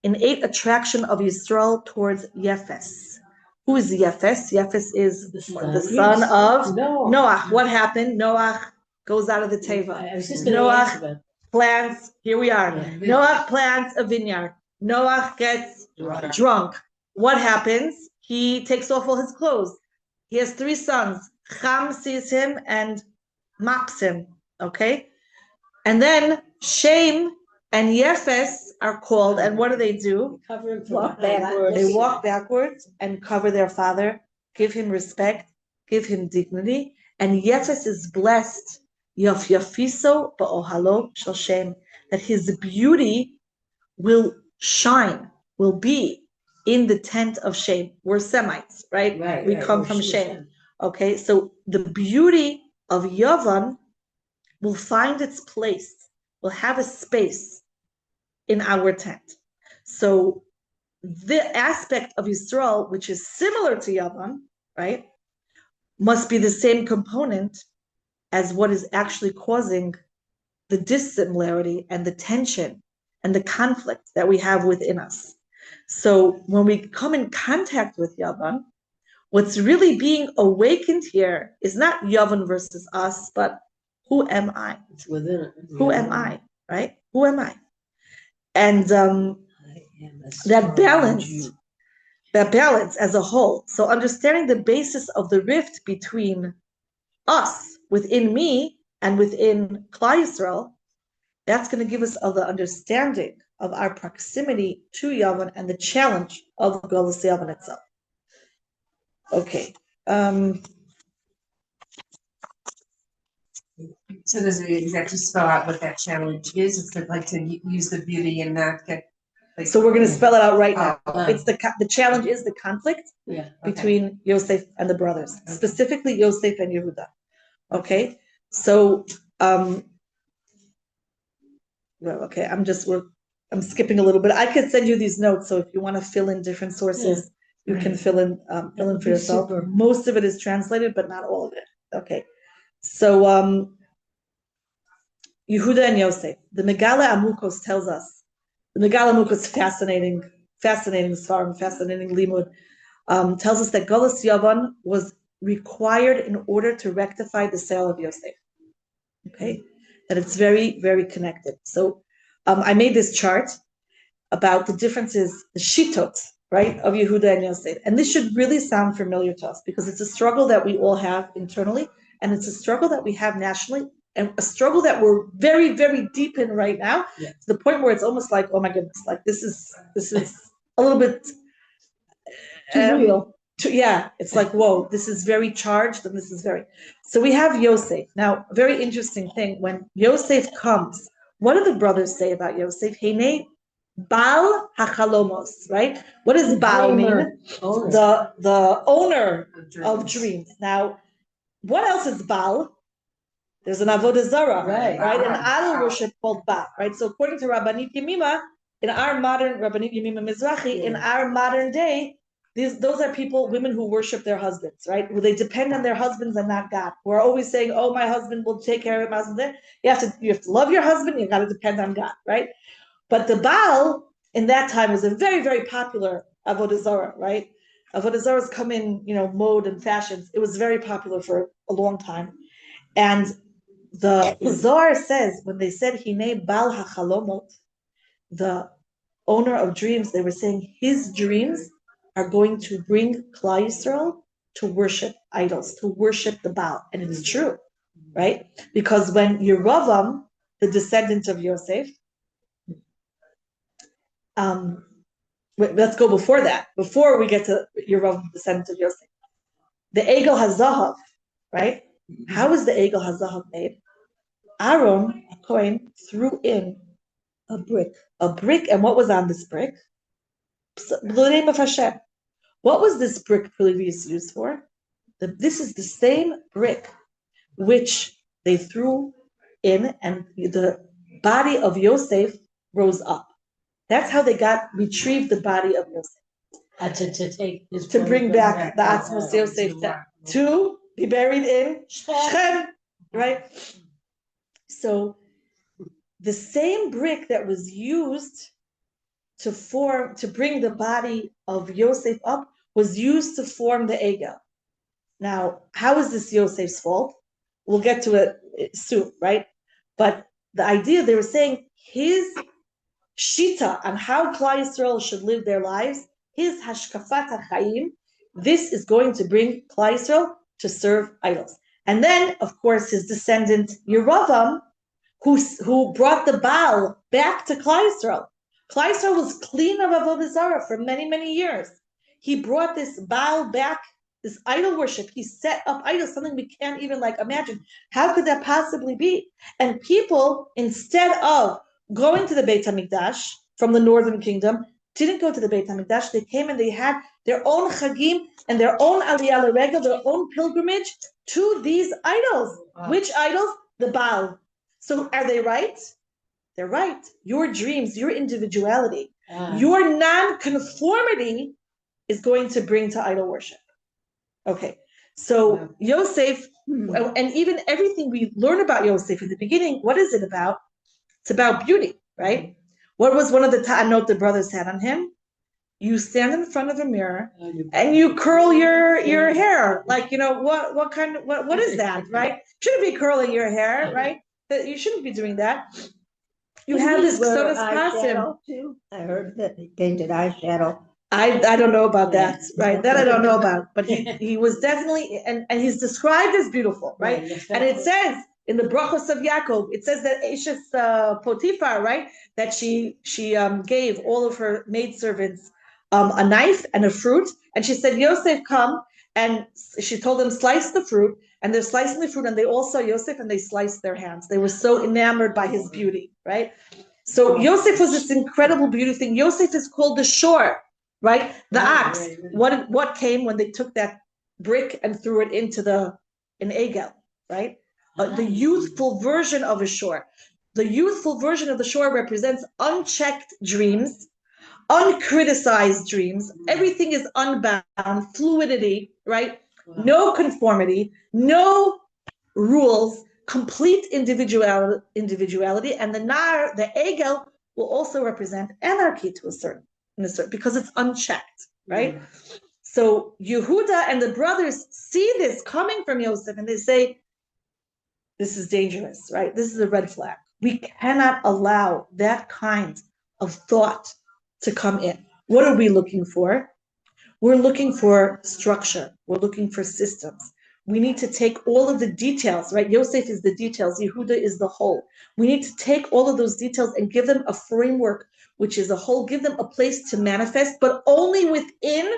innate attraction of Yisrael towards Yefes. Who is Yefes? Yefes is the son of Noach. What happened? Noach goes out of the Teva. Noach plants, here we are. Yeah. Noach plants a vineyard. Noach gets drunk. What happens? He takes off all his clothes. He has 3 sons. Cham sees him and mocks him. Okay? And then Shem and Yefes are called, and what do? Walk backwards. They walk backwards and cover their father, give him respect, give him dignity, and Yefes is blessed, Yaf Yafiso ba'ohalo shel Shem, that his beauty will shine, will be in the tent of Shem. We're Semites, right? We come from Shem. Okay, so the beauty of Yavan will find its place, will have a space in our tent. So the aspect of Yisrael, which is similar to Yavan, right, must be the same component as what is actually causing the dissimilarity and the tension and the conflict that we have within us. So when we come in contact with Yavan, what's really being awakened here is not Yavan versus us, but who am I? It's within it. Who am I, right? Who am I? And that balance as a whole. So understanding the basis of the rift between us, within me, and within Klal Yisrael, that's going to give us the understanding of our proximity to Yavan and the challenge of Golus Yavan itself. Okay. So does it exactly spell out what that challenge is? It's like to use the beauty and not get. So we're going to spell it out right now. It's the challenge is the conflict between Yosef and the brothers, specifically Yosef and Yehuda. Okay, so I'm skipping a little bit. I could send you these notes, so if you want to fill in different sources, you can fill in for yourself. Super. Most of it is translated, but not all of it. Okay, so Yehuda and Yosef. The Megala Amukos tells us. The Megala Amukos, fascinating svarim, fascinating limud, tells us that Golus Yavan was required in order to rectify the sale of Yosef. Okay, that it's very, very connected. So I made this chart about the differences, the shitot, right, of Yehuda and Yosef. And this should really sound familiar to us because it's a struggle that we all have internally, and it's a struggle that we have nationally, and a struggle that we're very, very deep in right now, to the point where it's almost like, oh my goodness, like this is a little bit too real. It's like, whoa, this is very charged, and this is very. So we have Yosef. Now, very interesting thing, when Yosef comes, what do the brothers say about Yosef? Heinei Baal HaChalomos, right? What does Baal mean? The owner of dreams. Now, what else is Baal? There's an Avodah Zarah, right? An idol worship called Baal, right? So according to Rabbanit Yemima, in our modern Rabbanit Yemima Mizrahi, in our modern day, those are women who worship their husbands, right? Who they depend on their husbands and not God. Who are always saying, "Oh, my husband will take care of my husband." You have to love your husband. You got to depend on God, right? But the Baal in that time was a very, very popular Avodah Zarah, right? Avodah Zarahs come in, mode and fashions. It was very popular for a long time, and the Zohar says when they said Hinei Baal HaChalomot, the owner of dreams, they were saying his dreams are going to bring Klal Yisrael to worship idols, to worship the Baal. And it's true, right? Because when Yeravam, the descendant of Yosef, let's go before that, before we get to Yeravam, the descendant of Yosef. the Egel HaZahav, right? How is the Egel HaZahav made? Aaron, a Kohen, threw in A brick. and what was on this brick? The name of Hashem. What was this brick previously used for? This is the same brick which they threw in, and the body of Yosef rose up. That's how they retrieved the body of Yosef. To bring back the Atzmos Yosef to be buried in Shechem, right? So the same brick that was used to bring the body of Yosef up was used to form the Egel. Now, how is this Yosef's fault? We'll get to it soon, right? But the idea, they were saying his shita on how Klal Yisrael should live their lives, his hashkafat ha'chaim, this is going to bring Klal Yisrael to serve idols. And then, of course, his descendant Yeravam, who brought the Baal back to Klal Yisrael. Klal Yisrael was clean of Avodah Zarah for many, many years. He brought this Baal back, this idol worship. He set up idols, something we can't even imagine. How could that possibly be? And people, instead of going to the Beit HaMikdash from the northern kingdom, didn't go to the Beit HaMikdash. They came and they had their own chagim and their own aliyah l'regel, their own pilgrimage to these idols. Wow. Which idols? The Baal. So are they right? They're right. Your dreams, your individuality, your non-conformity is going to bring to idol worship. Okay, so Yosef, and even everything we learn about Yosef in the beginning, what is it about? It's about beauty, right? What was one of the ta'anot the brothers had on him? You stand in front of a mirror and you curl your hair. What is that, right? You shouldn't be curling your hair, right? You shouldn't be doing that. You have this Ksodas Pasim. I heard that he painted eyeshadow. I don't know about that, right? That I don't know about. But he was definitely, and he's described as beautiful, right? And it says in the Brachos of Yaakov, it says that Eshes Potiphar, right? That she gave all of her maidservants a knife and a fruit. And she said, Yosef, come. And she told them, slice the fruit. And they're slicing the fruit, and they all saw Yosef, and they sliced their hands. They were so enamored by his beauty, right? So Yosef was this incredible beauty thing. Yosef is called the shore, right? The ox. What came when they took that brick and threw it into an egel, right? The youthful version of a shore. The youthful version of the shore represents unchecked dreams, uncriticized dreams. Everything is unbound, fluidity, right? No conformity, no rules, complete individuality, and the egel, will also represent anarchy to a certain, because it's unchecked, right? So Yehuda and the brothers see this coming from Yosef, and they say, this is dangerous, right? This is a red flag. We cannot allow that kind of thought to come in. What are we looking for? We're looking for structure. We're looking for systems. We need to take all of the details, right? Yosef is the details. Yehuda is the whole. We need to take all of those details and give them a framework, which is a whole, give them a place to manifest, but only within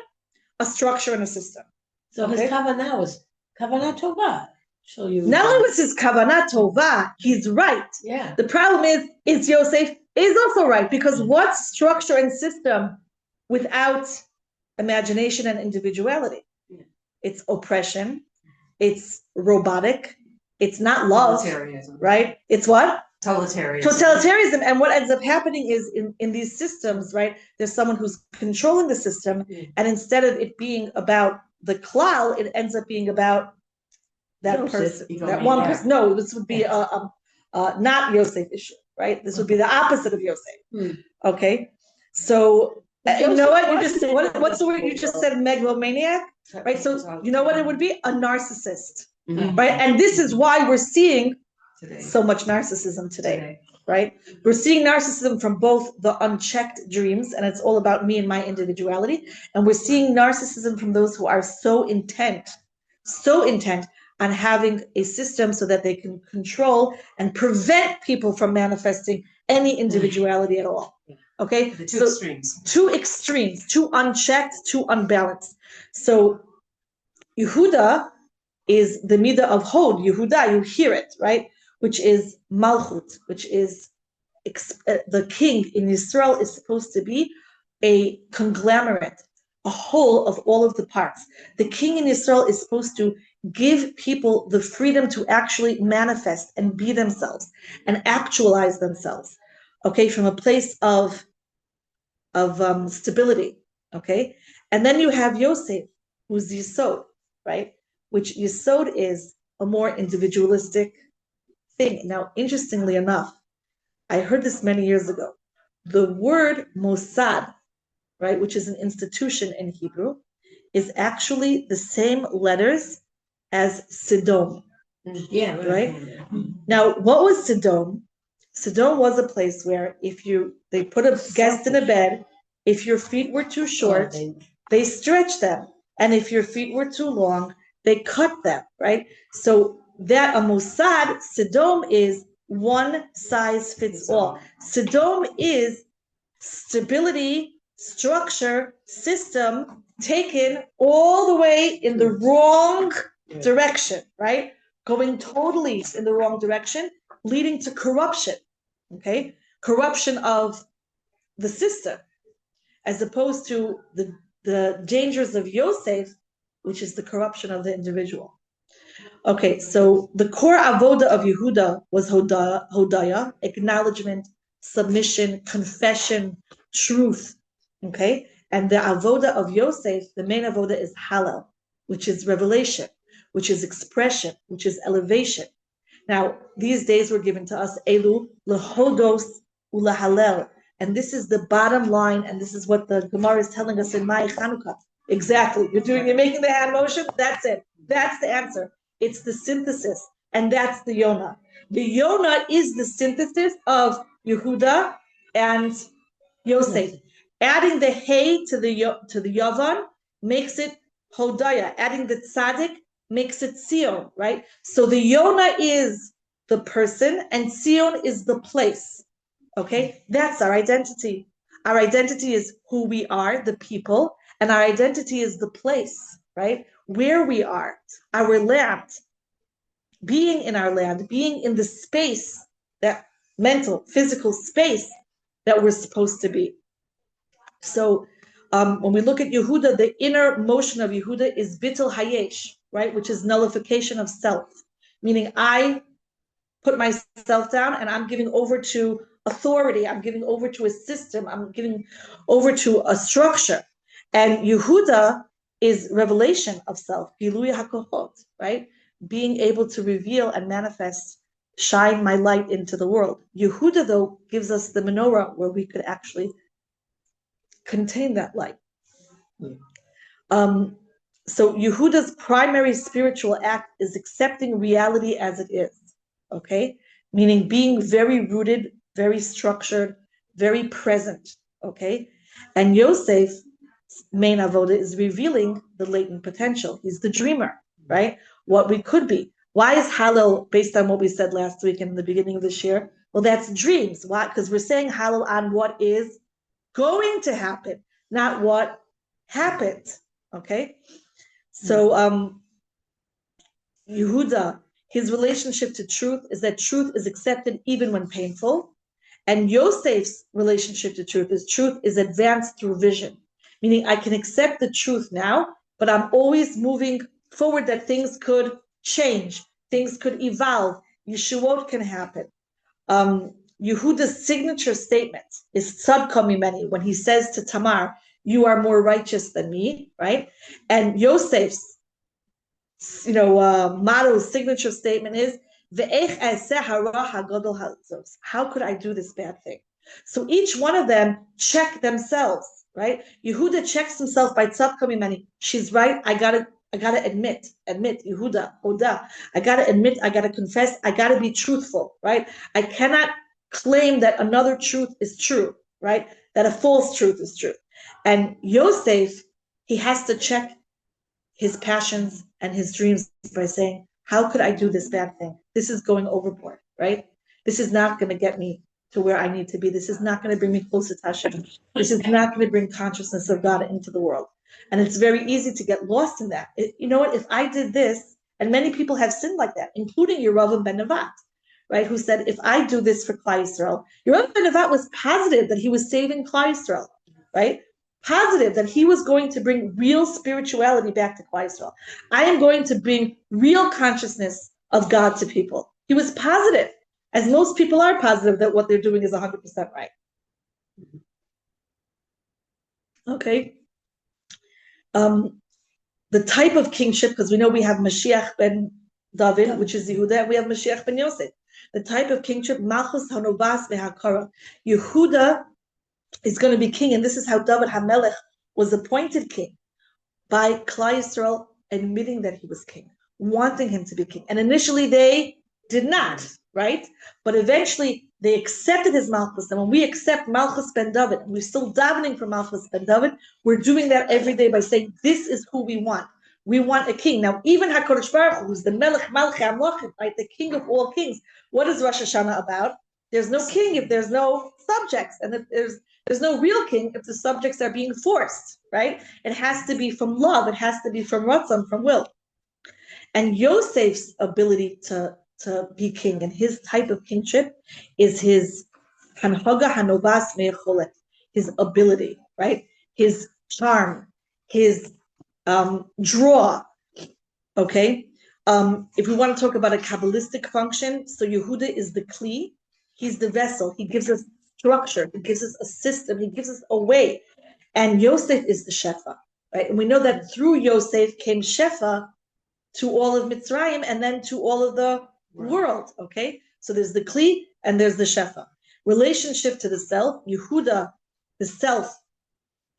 a structure and a system. So his kavanah was kavanah tova. So not only was his kavanah tova, he's right. Yeah. The problem is Yosef is also right, because what structure and system without imagination and individuality? Yeah. It's oppression. It's robotic. It's not love, right? It's what? Totalitarianism. And what ends up happening is in these systems, right? There's someone who's controlling the system, and instead of it being about the klal, it ends up being about that person, that one person. No, this would be not Yosef issue, right? This would be the opposite of Yosef. Okay, so. You know what? What's the word you just said? Megalomaniac, right? So you know what it would be? A narcissist, right? And this is why we're seeing so much narcissism today, right? We're seeing narcissism from both the unchecked dreams, and it's all about me and my individuality, and we're seeing narcissism from those who are so intent on having a system so that they can control and prevent people from manifesting any individuality at all. Okay, the two extremes, too unchecked, too unbalanced. So Yehuda is the midah of Hod, Yehuda, you hear it, right? Which is Malchut, which is the king in Israel is supposed to be a conglomerate, a whole of all of the parts. The king in Israel is supposed to give people the freedom to actually manifest and be themselves and actualize themselves, okay, from a place of stability, okay? And then you have Yosef, who's Yisod, right? Which Yisod is a more individualistic thing. Now, interestingly enough, I heard this many years ago. The word Mossad, right, which is an institution in Hebrew, is actually the same letters as Sodom. Yeah. Right? Now, what was Sodom? Sodom was a place where they put a guest in a bed, if your feet were too short, they stretched them. And if your feet were too long, they cut them, right? So that a Mossad, Sodom is one size fits all. Sodom is stability, structure, system taken all the way in the wrong direction, right? Going totally in the wrong direction, leading to corruption, okay? Corruption of the system, as opposed to the dangers of Yosef, which is the corruption of the individual. Okay, so the core avoda of Yehuda was hodaya, acknowledgement, submission, confession, truth, okay? And the avoda of Yosef, the main avoda is halal, which is revelation, which is expression, which is elevation. Now, these days were given to us, elu, lehodos, ulahalel. And this is the bottom line, and this is what the Gemara is telling us in Mai Chanukah. Exactly. You're making the hand motion? That's it. That's the answer. It's the synthesis, and that's the Yonah. The Yonah is the synthesis of Yehuda and Yosef. Adding the Hey to the Yavan makes it Hodaya. Adding the Tzaddik makes it Sion, right? So the Yonah is the person, and Sion is the place. Okay? That's our identity. Our identity is who we are, the people, and our identity is the place, right? Where we are, our land, being in our land, being in the space, that mental, physical space that we're supposed to be. So when we look at Yehuda, the inner motion of Yehuda is bitul hayesh, right? Which is nullification of self, meaning I put myself down and I'm giving over to authority, I'm giving over to a system, I'm giving over to a structure. And Yehuda is revelation of self, Gilui HaKohot, right? Being able to reveal and manifest, shine my light into the world. Yehuda, though, gives us the menorah where we could actually contain that light. So Yehuda's primary spiritual act is accepting reality as it is, okay? Meaning being very rooted, very structured, very present, okay? And Yosef's main avoda is revealing the latent potential. He's the dreamer, right? What we could be. Why is Hallel, based on what we said last week in the beginning of this year? Well, that's dreams. Why? Because we're saying Hallel on what is going to happen, not what happened, okay? So Yehuda, his relationship to truth is that truth is accepted even when painful. And Yosef's relationship to truth is advanced through vision. Meaning I can accept the truth now, but I'm always moving forward that things could change, things could evolve, Yeshuot can happen. Yehuda's signature statement is Tzadka Mimeni, when he says to Tamar, you are more righteous than me, right? And Yosef's, motto, signature statement is, how could I do this bad thing? So each one of them check themselves, right? Yehuda checks himself by Tzadka Mimeni. She's right. I gotta admit, Yehuda, Oda. I gotta admit, I gotta confess, I gotta be truthful, right? I cannot claim that another truth is true, right? That a false truth is true. And Yosef, he has to check his passions and his dreams by saying, how could I do this bad thing? This is going overboard, right? This is not going to get me to where I need to be. This is not going to bring me closer to Hashem. This is not going to bring consciousness of God into the world. And it's very easy to get lost in that. You know what? If I did this, and many people have sinned like that, including Yeravim ben Nevat, right? Who said, if I do this for Klal Yisrael, Yeravim ben Nevat was positive that he was saving Klal Yisrael, right? Positive that he was going to bring real spirituality back to Klal Yisrael. I am going to bring real consciousness of God to people. He was positive, as most people are positive that what they're doing is 100% right. Okay. The type of kingship, because we know we have Mashiach ben David, which is Yehuda, and we have Mashiach ben Yosef. The type of kingship, Malchus Hanobas Mehakara. Yehuda is going to be king, and this is how David HaMelech was appointed king, by Klal Yisrael admitting that he was king, wanting him to be king. And initially they did not, right? But eventually they accepted his Malchus. And when we accept Malchus ben David, and we're still davening for Malchus ben David, we're doing that every day by saying, this is who we want. We want a king. Now, even HaKadosh Baruch Hu, who's the Melech Malchei HaMelachim, right? The king of all kings. What is Rosh Hashanah about? There's no king if there's no subjects. And if there's no real king if the subjects are being forced, right? It has to be from love. It has to be from ratzon, from will. And Yosef's ability to be king and his type of kingship is his hanhaga hanovas me'echolet, his ability, right? His charm, his draw, okay? If we want to talk about a Kabbalistic function, so Yehuda is the kli, he's the vessel, he gives us structure, he gives us a system, he gives us a way, and Yosef is the shefa, right? And we know that through Yosef came shefa to all of Mitzrayim and then to all of the world, okay? So there's the kli and there's the shefa. Relationship to the self, Yehuda, the self,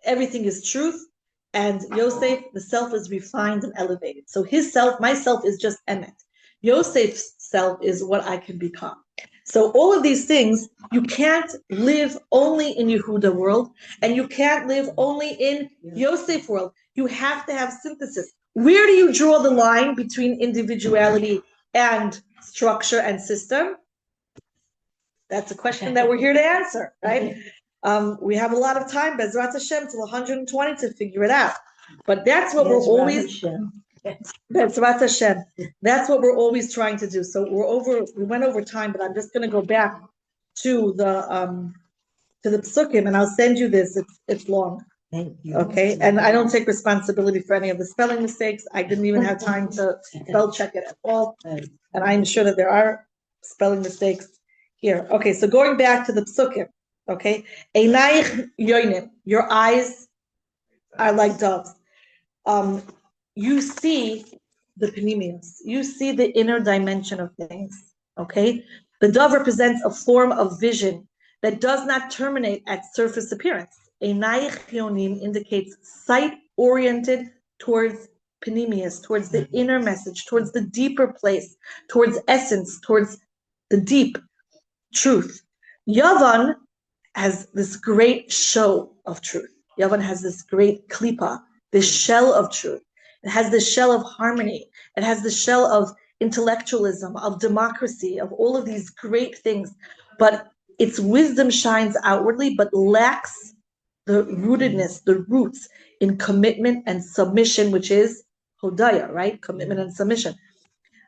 everything is truth, and Yosef, the self is refined and elevated. So his self, my self is just emet. Yosef's self is what I can become. So all of these things, you can't live only in Yehuda world, and you can't live only in Yosef world. You have to have synthesis. Where do you draw the line between individuality and structure and system? That's a question that we're here to answer, right? We have a lot of time, Bezrat Hashem, till 120 to figure it out. But that's what we're always, Bezrat Hashem, that's what we're always trying to do. So we went over time, but I'm just going to go back to the psukim, and I'll send you this. It's long. Thank you. Okay, and I don't take responsibility for any of the spelling mistakes. I didn't even have time to spell check it at all, and I'm sure that there are spelling mistakes here. Okay, so going back to the psukim, okay, Einayich yoinim, your eyes are like doves. You see the panemius, you see the inner dimension of things, okay? The dove represents a form of vision that does not terminate at surface appearance. Einayich yonim indicates sight-oriented towards panemius, towards the inner message, towards the deeper place, towards essence, towards the deep truth. Yavan has this great show of truth. Yavan has this great klipa, this shell of truth. It has the shell of harmony. It has the shell of intellectualism, of democracy, of all of these great things. But its wisdom shines outwardly, but lacks the rootedness, the roots in commitment and submission, which is hodaya, right? Commitment and submission.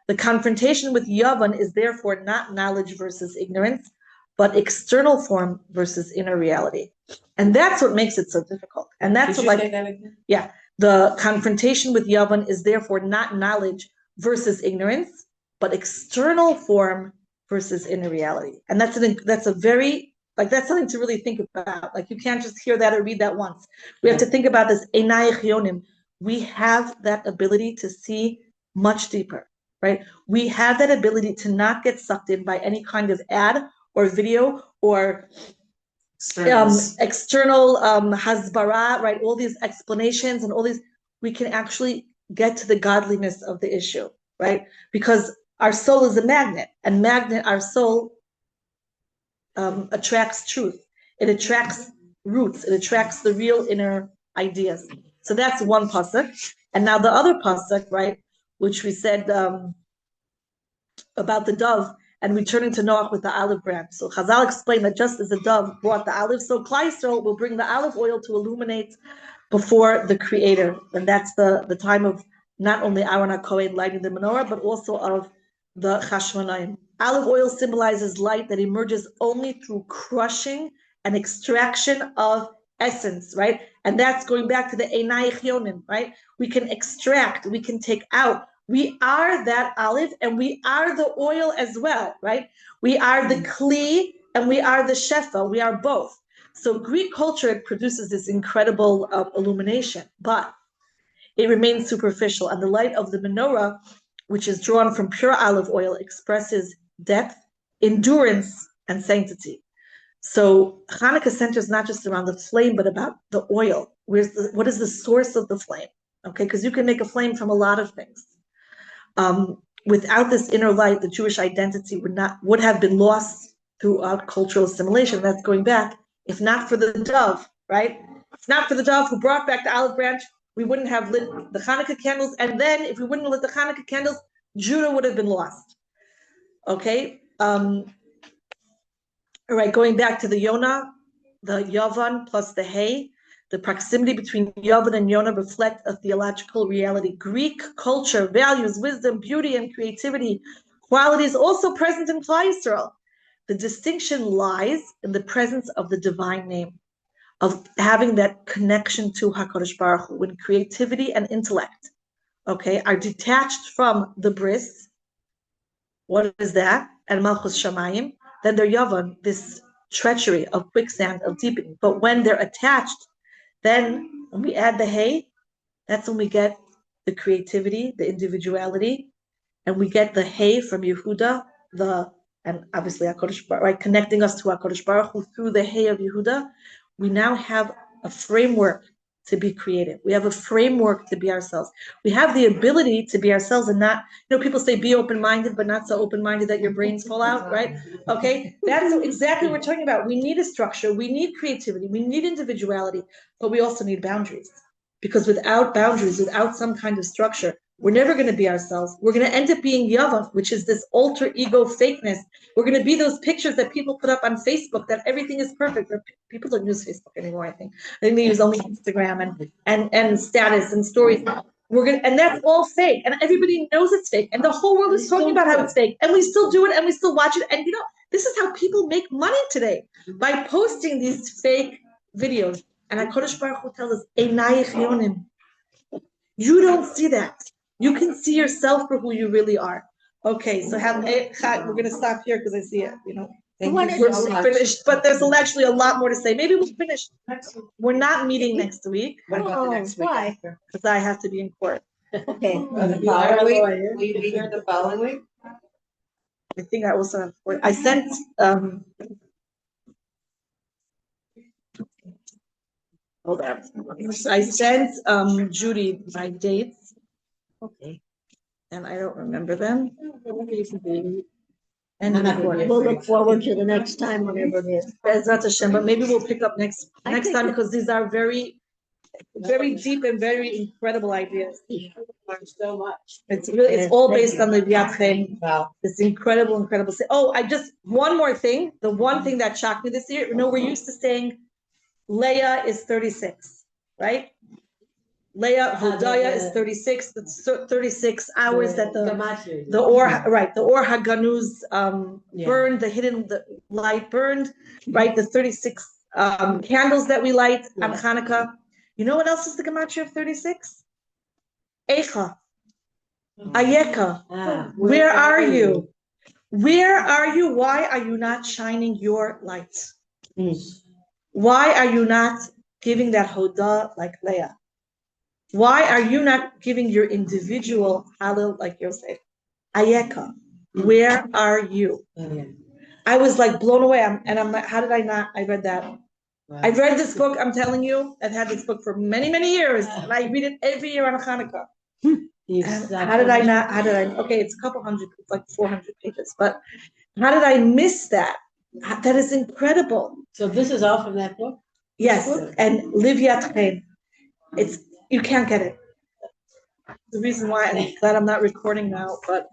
The confrontation with Yavan is therefore not knowledge versus ignorance, but external form versus inner reality. And that's what makes it so difficult. And that's what, yeah, the confrontation with Yavan is therefore not knowledge versus ignorance, but external form versus inner reality. And that's a very, like, that's something to really think about. Like, you can't just hear that or read that once. We have to think about this einayich yonim. We have that ability to see much deeper, right? We have that ability to not get sucked in by any kind of ad or video or external hasbara, right? All these explanations and all these, we can actually get to the godliness of the issue, right? Because our soul is a magnet, and our soul attracts truth. It attracts roots. It attracts the real inner ideas. So that's one pasuk. And now the other pasuk, right, which we said about the dove and returning to Noach with the olive branch. So Chazal explained that just as the dove brought the olive, so Klal Yisrael will bring the olive oil to illuminate before the Creator. And that's the time of not only Aaron HaKohen lighting the menorah, but also of the Chashmonayim. Olive oil symbolizes light that emerges only through crushing and extraction of essence, right? And that's going back to the Einayich Yonim, right? We can extract, we can take out. We are that olive and we are the oil as well, right? We are the Kli and we are the Shefa. We are both. So Greek culture produces this incredible illumination, but it remains superficial. And the light of the menorah, which is drawn from pure olive oil, expresses depth, endurance, and sanctity. So Hanukkah centers not just around the flame, but about the oil. What is the source of the flame? Okay, because you can make a flame from a lot of things. Without this inner light, the Jewish identity would have been lost throughout cultural assimilation. That's going back. If not for the dove, right? If not for the dove who brought back the olive branch, we wouldn't have lit the Hanukkah candles. And then if we wouldn't have lit the Hanukkah candles, Judah would have been lost. Okay? All right, going back to the Yonah, the Yavan plus the Hay, the proximity between Yavan and Yonah reflect a theological reality. Greek culture values wisdom, beauty, and creativity, qualities also present in Klal Yisrael. The distinction lies in the presence of the divine name, of having that connection to HaKadosh Baruch Hu, when creativity and intellect, okay, are detached from the bris. What is that? And Malchus Shamayim. Then they're Yavan, this treachery of quicksand, of deepening. But when they're attached, then when we add the hay, that's when we get the creativity, the individuality, and we get the hay from Yehuda, and obviously HaKadosh Baruch, right, connecting us to HaKadosh Baruch Hu through the hay of Yehuda. We now have a framework to be creative. We have a framework to be ourselves. We have the ability to be ourselves and not, people say be open-minded, but not so open-minded that your brains fall out, right? Okay, that's exactly what we're talking about. We need a structure, we need creativity, we need individuality, but we also need boundaries. Because without boundaries, without some kind of structure, we're never going to be ourselves. We're going to end up being Yavan, which is this alter ego fakeness. We're going to be those pictures that people put up on Facebook that everything is perfect. People don't use Facebook anymore, I think. I think they use only Instagram and status and stories. And that's all fake. And everybody knows it's fake. And the whole world is talking about how it's fake. And we still do it and we still watch it. And this is how people make money today, by posting these fake videos. And HaKadosh Baruch Hu tells us, Einayich Yonim. You don't see that. You can see yourself for who you really are. Okay, so we're going to stop here because I see it, We're finished, but there's actually a lot more to say. Maybe we'll finish. We're not meeting next week. What about the next week? Why? Because I have to be in court. Okay. The following week? Will you be here the following week? I think I also have court. I sent hold on. I sent Judy my dates. Okay. And I don't remember them. And We'll look forward to the next time, whenever it is. Bezrat Hashem, but maybe we'll pick up next time because these are very, very deep and very incredible ideas. Learned so much. It's all based on the Yad. Wow. This incredible. One more thing. The one thing that shocked me this year, we're used to saying Leah is 36, right? Leah Hodaya is 36. That's 36 hours that the Or Haganuz burned, the light burned, right? The 36 candles that we light on Hanukkah. You know what else is the gematria of 36? Eicha, Ayeka. Where are you? Where are you? Why are you not shining your light? Why are you not giving that Hodah like Leah? Why are you not giving your individual Hallel like Yosef? Ayeka, where are you? I was like blown away. I'm like, how did I not? I read that. Wow. I've read this book. I'm telling you, I've had this book for many, many years, and I read it every year on Hanukkah. How did I not? Okay, it's a couple hundred, it's like 400 pages, but how did I miss that? That is incredible. So this is all from that book? Yes, and Liv Yatchen. You can't get it. The reason why I'm glad I'm not recording now, but